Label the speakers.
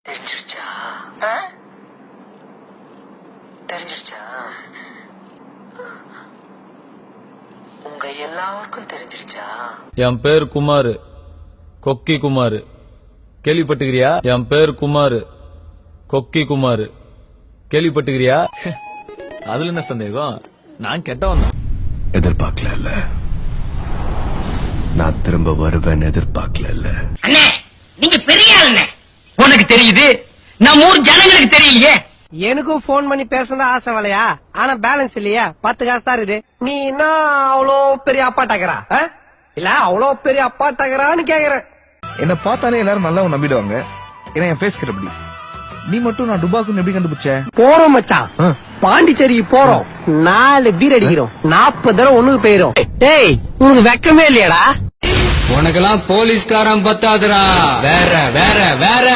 Speaker 1: தெரிஞ்சிருச்சா? தெரிஞ்சிருச்சா? உங்க எல்லாருக்கும் தெரிஞ்சிருச்சா?
Speaker 2: என் பேர் குமார், கொக்கி குமார். கேள்விப்பட்டுக்கிறியா? என் பேர் குமார், கொக்கி குமார். கேள்விப்பட்டுக்கிறியா? அதுல என்ன சந்தேகம்? நான் கெட்டவன் தான்.
Speaker 3: எதிர்பார்க்கல, நான் திரும்ப வருவேன் எதிர்பார்க்கல.
Speaker 4: அண்ணே, நீங்க பெரிய ஆளுண்ணே. உனக்கு தெரியுது, நம்ம ஊர் ஜனங்களுக்கு தெரியலையே.
Speaker 5: எனக்கும் போன் பண்ணி பேசணும் ஆசை வலையா, ஆனா பேலன்ஸ் இல்லையா, 10 காசு தான் இருக்குது. நீ என்ன அவ்வளோ பெரிய அப்பாட்டாக்குறா? இல்ல அவ்வளோ பெரிய அப்பாட்டாக்குறான்னு கேக்குறேன்.
Speaker 6: என்ன பார்த்தாலே எல்லாரும் நல்லா நம்பிடுவாங்க. ஏன்னா என் ஃபேஸ் அப்படி. நீ மட்டும் நான் டுபாக்குன்னு எப்படி கண்டுபிடிச்ச?
Speaker 5: போறோம் மச்சான், பாண்டிச்சேரிக்கு போறோம். 4 பீர் அடிக்கிறோம், 40 தடவை ஒண்ணுக்கு போயிரும். டேய், உனக்கு வெக்கமே இல்லையாடா?
Speaker 7: உனக்கெல்லாம் போலீஸ்காரன் பத்தாதுடா. வேற வேற வேற